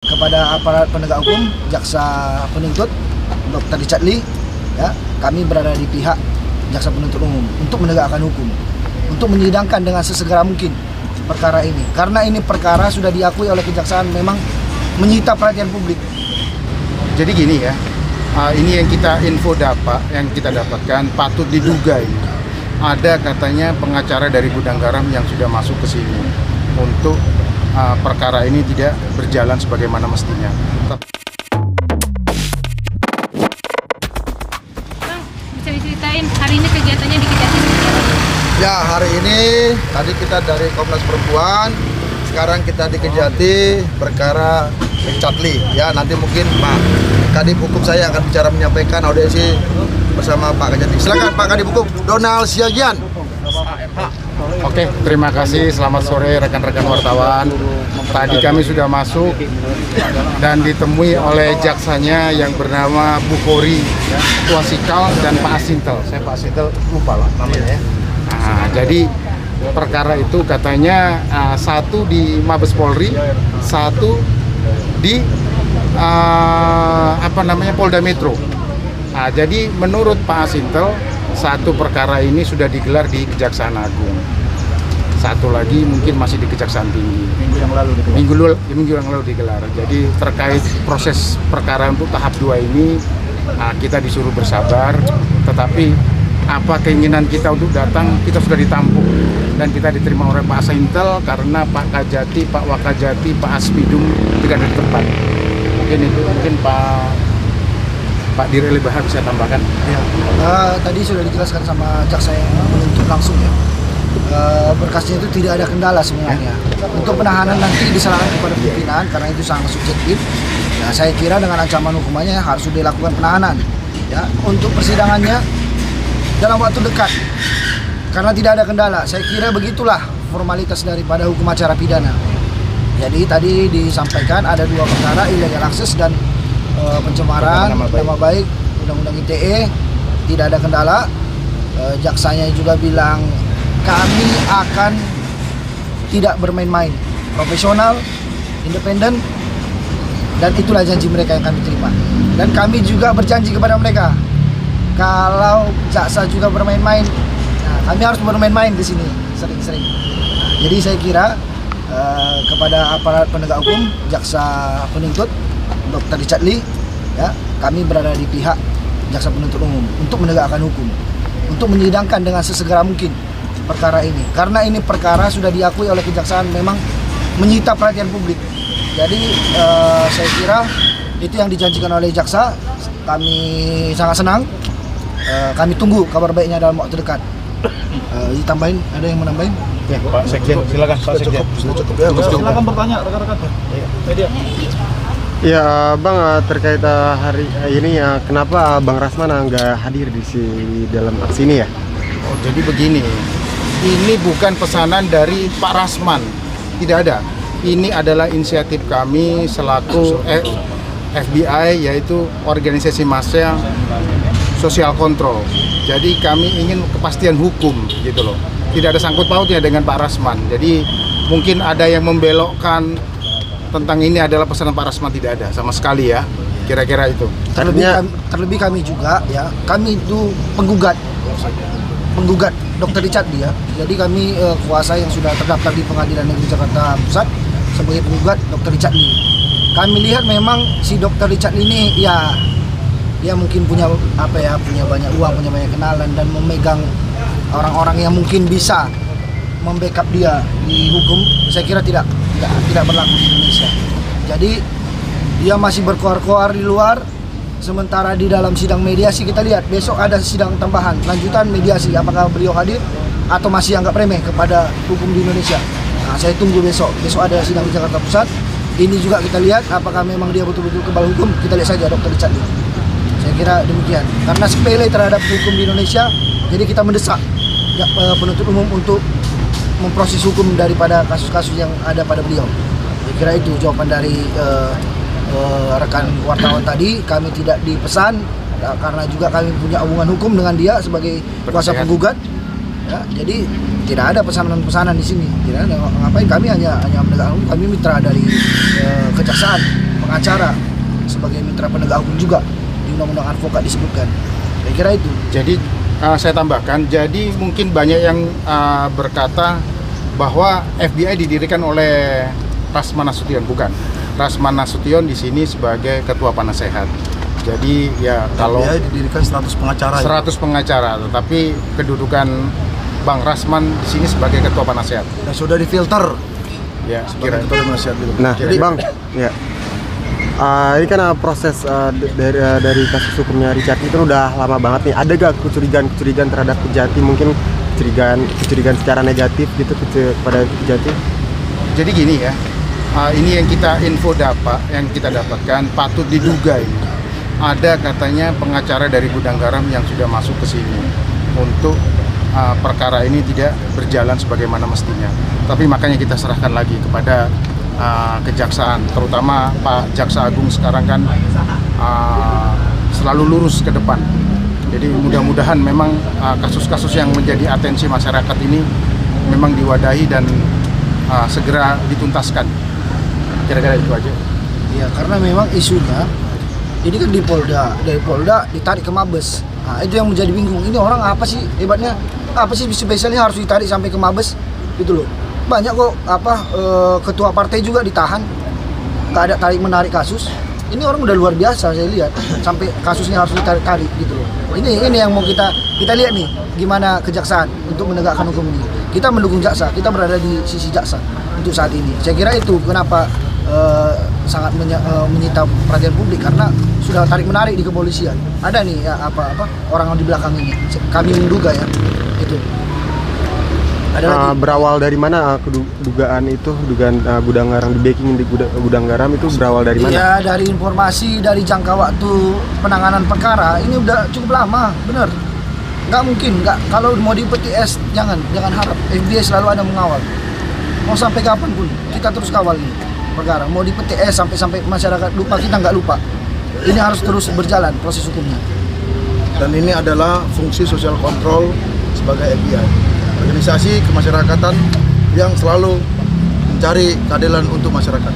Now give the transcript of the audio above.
Kepada aparat penegak hukum, jaksa penuntut, Dr. Richard Lee, ya, kami berada di pihak jaksa penuntut umum untuk menegakkan hukum, untuk menyidangkan dengan sesegera mungkin perkara ini. Karena ini perkara sudah diakui oleh kejaksaan memang menyita perhatian publik. Jadi gini ya, ini yang kita yang kita dapatkan patut diduga ini. Ada katanya pengacara dari Gudang Garam yang sudah masuk ke sini untuk perkara ini tidak berjalan sebagaimana mestinya. Bang, bisa diceritain hari ini kegiatannya di Kejati? Ya, hari ini tadi kita dari Komnas Perempuan, sekarang kita di Kejati perkara Richard Lee. Ya, nanti mungkin Pak Kadip Hukum saya akan bicara menyampaikan audiensi bersama Pak Kejati. Silakan Pak Kadip Hukum, Donald Siagian. Oke, terima kasih. Selamat sore rekan-rekan wartawan. Tadi kami sudah masuk dan ditemui oleh jaksanya yang bernama Bu Kori, Wasikal, dan Pak Asintel. Saya Pak Asintel lupa lah namanya ya. Nah, jadi perkara itu katanya satu di Mabes Polri, satu di Polda Metro. Nah, jadi menurut Pak Asintel, satu perkara ini sudah digelar di Kejaksaan Agung. Satu lagi mungkin masih di Kejaksaan Tinggi. Minggu yang lalu digelar. Jadi terkait proses perkara untuk tahap 2 ini kita disuruh bersabar, tetapi apa keinginan kita untuk datang kita sudah ditampung dan kita diterima oleh Pak Asintel karena Pak Kajati, Pak Wakajati, Pak Aspidum tidak ada di tempat. Mungkin Pak Direli Bahar bisa tambahkan. Ya, tadi sudah dijelaskan sama jaksa yang menuntut langsung ya. Berkasnya itu tidak ada kendala sebenarnya. Untuk penahanan nanti diserahkan kepada pimpinan karena itu sangat subjektif. Ya, saya kira dengan ancaman hukumannya harus dilakukan penahanan. Ya, untuk persidangannya dalam waktu dekat karena tidak ada kendala. Saya kira begitulah formalitas daripada hukum acara pidana. Jadi tadi disampaikan ada 2 perkara, illegal access dan pencemaran nama baik, undang-undang ITE, tidak ada kendala. Jaksanya juga bilang kami akan tidak bermain-main, profesional, independen, dan itulah janji mereka yang kami terima. Dan kami juga berjanji kepada mereka, kalau jaksa juga bermain-main, kami harus bermain-main di sini sering-sering. Jadi saya kira kepada aparat penegak hukum, jaksa penuntut, Dr. Richard Lee, ya, kami berada di pihak jaksa penuntut umum untuk menegakkan hukum, untuk menyidangkan dengan sesegera mungkin perkara ini. Karena ini perkara sudah diakui oleh kejaksaan memang menyita perhatian publik. Jadi saya kira itu yang dijanjikan oleh jaksa. Kami sangat senang. Kami tunggu kabar baiknya dalam waktu dekat. Ditambahin, ada yang menambahin? Ya, Pak Sekjen, silakan Pak Sekjen. Sudah cukup ya. Silakan bertanya rekan-rekan. Media. Ya Bang, terkait hari ini ya, kenapa Bang Rasman nggak hadir di dalam aksi ini ya? Oh, jadi begini, ini bukan pesanan dari Pak Rasman, tidak ada. Ini adalah inisiatif kami selaku FBI, yaitu organisasi massa social control. Jadi kami ingin kepastian hukum gitu loh. Tidak ada sangkut pautnya dengan Pak Rasman. Jadi mungkin ada yang membelokkan tentang ini adalah pesanan Pak Rasman, tidak ada sama sekali ya. Kira-kira itu. Terlebih kami juga ya, kami itu penggugat Dr. Richard Lee ya. Jadi kami kuasa yang sudah terdaftar di Pengadilan Negeri Jakarta Pusat sebagai penggugat Dr. Richard Lee. Kami lihat memang si Dr. Richard Lee ini ya, dia mungkin punya punya banyak uang, punya banyak kenalan dan memegang orang-orang yang mungkin bisa membackup dia di hukum. Saya kira tidak berlaku di Indonesia. Jadi dia masih berkoar-koar di luar, sementara di dalam sidang mediasi kita lihat besok ada sidang tambahan lanjutan mediasi, apakah beliau hadir atau masih anggap remeh kepada hukum di Indonesia. Nah, saya tunggu besok ada sidang di Jakarta Pusat. Ini juga kita lihat apakah memang dia betul-betul kebal hukum. Kita lihat saja Dr. Richard Lee. Saya kira demikian. Karena sepele terhadap hukum di Indonesia, jadi kita mendesak penuntut umum untuk memproses hukum daripada kasus-kasus yang ada pada beliau. Saya kira itu jawaban dari rekan wartawan tadi. Kami tidak dipesan karena juga kami punya hubungan hukum dengan dia sebagai kuasa penggugat. Ya, jadi tidak ada pesanan-pesanan di sini, tidak ada. Ngapain kami hanya penegak hukum, kami mitra dari kejaksaan, pengacara sebagai mitra penegak hukum juga di undang-undang advokat disebutkan. Saya kira itu. Jadi saya tambahkan, jadi mungkin banyak yang berkata bahwa FBI didirikan oleh Rasman Nasution, bukan. Rasman Nasution di sini sebagai ketua penasehat. Jadi ya kalau FBI didirikan 100 pengacara. 100 pengacara, tetapi kedudukan Bang Rasman di sini sebagai ketua penasehat. Dan sudah difilter Ya, sebagai kira ketua penasihat gitu. Nah, Jadi- Bang, ya. Ini kan proses dari kasus hukumnya Richard itu udah lama banget nih. Ada gak kecurigaan terhadap Kejati, mungkin kecurigaan secara negatif gitu kepada Kejati? Jadi gini ya, ini yang kita dapatkan patut diduga ini. Ada katanya pengacara dari Gudang Garam yang sudah masuk ke sini untuk perkara ini tidak berjalan sebagaimana mestinya. Tapi makanya kita serahkan lagi kepada kejaksaan, terutama Pak Jaksa Agung sekarang kan selalu lurus ke depan. Jadi mudah-mudahan memang kasus-kasus yang menjadi atensi masyarakat ini memang diwadahi dan segera dituntaskan. Kira-kira itu aja. Ya, karena memang isunya ini kan di Polda, dari Polda ditarik ke Mabes. Nah, itu yang menjadi bingung. Ini orang apa sih hebatnya? Apa sih spesialnya harus ditarik sampai ke Mabes? Gitu loh. Banyak kok ketua partai juga ditahan, nggak ada tarik menarik kasus. Ini orang udah luar biasa saya lihat, sampai kasusnya harus ditarik gitu loh. Ini yang mau kita lihat nih, gimana kejaksaan untuk menegakkan hukum ini. Kita mendukung jaksa, kita berada di sisi jaksa untuk saat ini. Saya kira itu kenapa sangat menyita perhatian publik, karena sudah tarik menarik di kepolisian. Ada nih ya, orang di belakang ini. Kami menduga ya itu. Ada lagi. Berawal dari mana dugaan Gudang Garam, di backing di Gudang Garam itu berawal dari mana? Ya, dari informasi, dari jangka waktu penanganan perkara ini udah cukup lama, bener. Nggak mungkin, kalau mau di PTS jangan harap. FBI selalu ada mengawal. Mau sampai kapan pun kita terus kawal ini perkara. Mau di PTS sampai masyarakat lupa, kita nggak lupa. Ini harus terus berjalan proses hukumnya. Dan ini adalah fungsi social control sebagai FBI, organisasi kemasyarakatan yang selalu mencari keadilan untuk masyarakat.